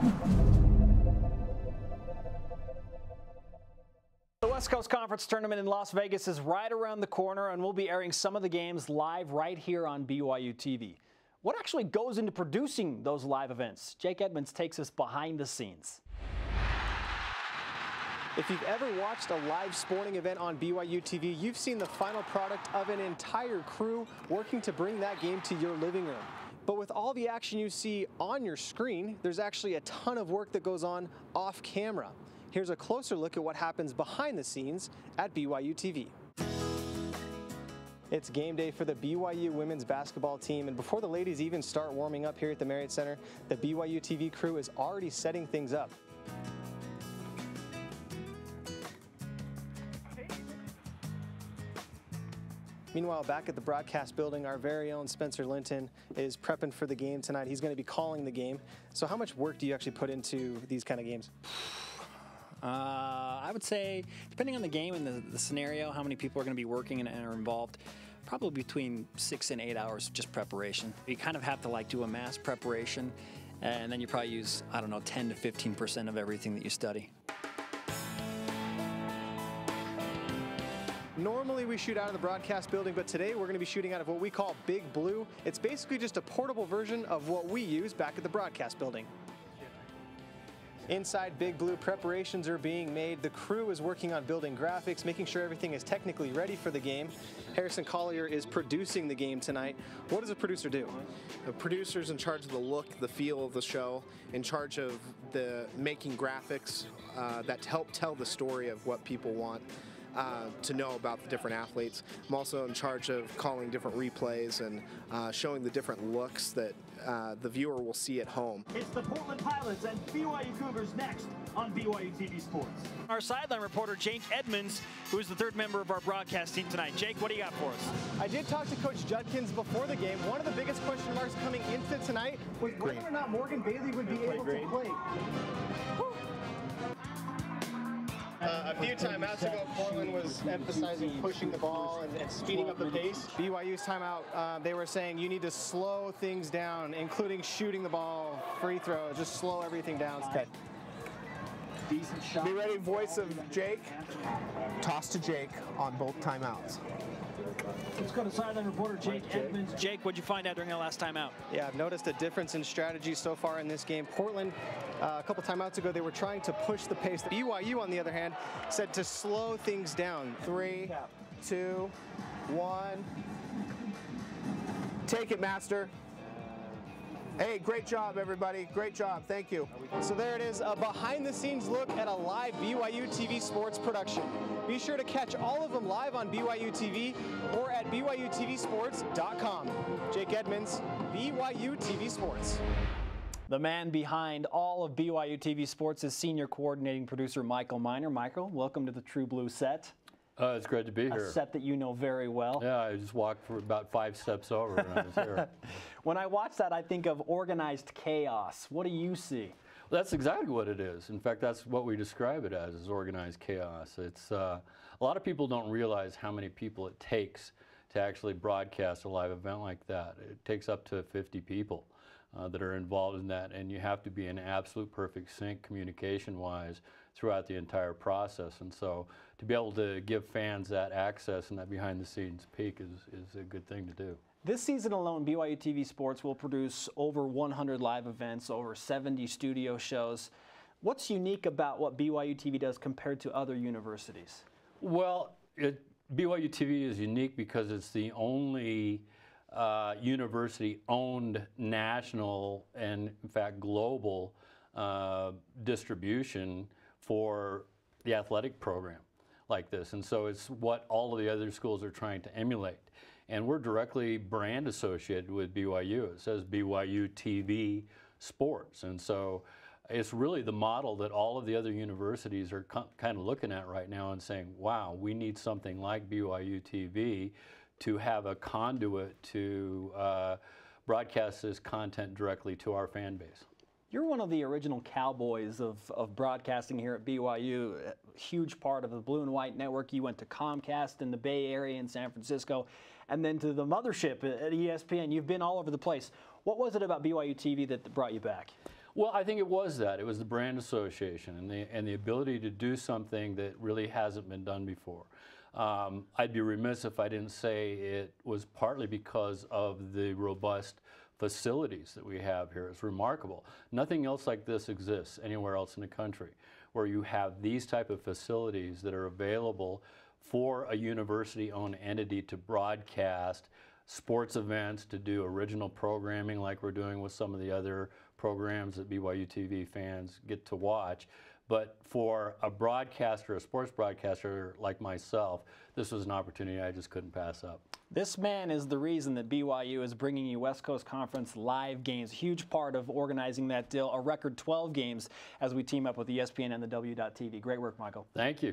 The West Coast Conference Tournament in Las Vegas is right around the corner, and we'll be airing some of the games live right here on BYU TV. What actually goes into producing those live events? Jake Edmonds takes us behind the scenes. If you've ever watched a live sporting event on BYU TV, you've seen the final product of an entire crew working to bring that game to your living room. But with all the action you see on your screen, there's actually a ton of work that goes on off camera. Here's a closer look at what happens behind the scenes at BYU TV. It's game day for the BYU women's basketball team, and before the ladies even start warming up here at the Marriott Center, the BYU TV crew is already setting things up. Meanwhile, back at the broadcast building, our very own Spencer Linton is prepping for the game tonight. He's going to be calling the game. So how much work do you actually put into these kind of games? I would say, depending on the game and the scenario, how many people are going to be working and are involved, probably between 6 and 8 hours of just preparation. You kind of have to do a mass preparation, and then you probably use, I don't know, 10 to 15% of everything that you study. Normally we shoot out of the broadcast building, but today we're going to be shooting out of what we call Big Blue. It's basically just a portable version of what we use back at the broadcast building. Inside Big Blue, preparations are being made. The crew is working on building graphics, making sure everything is technically ready for the game. Harrison Collier is producing the game tonight. What does a producer do? The producer's in charge of the look, the feel of the show, in charge of the making graphics that help tell the story of what people want to know about the different athletes. I'm also in charge of calling different replays and showing the different looks that the viewer will see at home. It's the Portland Pilots and BYU Cougars next on BYUtv Sports. Our sideline reporter, Jake Edmonds, who is the third member of our broadcast team tonight. Jake, what do you got for us? I did talk to Coach Judkins before the game. One of the biggest question marks coming into tonight was whether or not Morgan Bailey would be able to play. A few timeouts ago, Portland was emphasizing pushing the ball and speeding up the pace. BYU's timeout, they were saying you need to slow things down, including shooting the ball, free throws, just slow everything down. Okay. Decent shot. Be ready, voice of Jake. Toss to Jake on both timeouts. Let's go to sideline reporter Jake Edmonds. Jake, what'd you find out during that last timeout? Yeah, I've noticed a difference in strategy so far in this game. Portland, a couple timeouts ago, they were trying to push the pace. BYU, on the other hand, said to slow things down. 3, 2, 1. Take it, Master. Hey, great job, everybody. Great job. Thank you. So there it is, a behind-the-scenes look at a live BYU TV Sports production. Be sure to catch all of them live on BYU TV or at BYUtvsports.com. Jake Edmonds, BYU TV Sports. The man behind all of BYU TV Sports is senior coordinating producer Mikel Minor. Michael, welcome to the True Blue set. It's great to be here. A set that you know very well. Yeah, I just walked for about 5 steps over and I was here. When I watch that, I think of organized chaos. What do you see? Well, that's exactly what it is. In fact, that's what we describe it as, is organized chaos. It's a lot of people don't realize how many people it takes to actually broadcast a live event like that. It takes up to 50 people that are involved in that, and you have to be in absolute perfect sync communication-wise throughout the entire process. And so to be able to give fans that access and that behind-the-scenes peek is a good thing to do. This season alone, BYU TV Sports will produce over 100 live events, over 70 studio shows. What's unique about what BYU TV does compared to other universities? Well, BYU TV is unique because it's the only university-owned national and, in fact, global distribution for the athletic program like this. And so it's what all of the other schools are trying to emulate. And we're directly brand associated with BYU. It says BYUtv Sports. And so it's really the model that all of the other universities are kind of looking at right now and saying, wow, we need something like BYU TV to have a conduit to broadcast this content directly to our fan base. You're one of the original cowboys of broadcasting here at BYU, a huge part of the Blue and White Network. You went to Comcast in the Bay Area in San Francisco, and then to the mothership at ESPN. You've been all over the place. What was it about BYU TV that brought you back? Well, I think it was that. It was the brand association and the ability to do something that really hasn't been done before. I'd be remiss if I didn't say it was partly because of the robust facilities that we have here. It's remarkable. Nothing else like this exists anywhere else in the country, where you have these type of facilities that are available for a university-owned entity to broadcast sports events, to do original programming like we're doing with some of the other programs that BYUtv fans get to watch. But for a broadcaster, a sports broadcaster like myself, this was an opportunity I just couldn't pass up. This man is the reason that BYU is bringing you West Coast Conference live games. Huge part of organizing that deal, a record 12 games as we team up with ESPN and the W.TV. Great work, Michael. Thank you.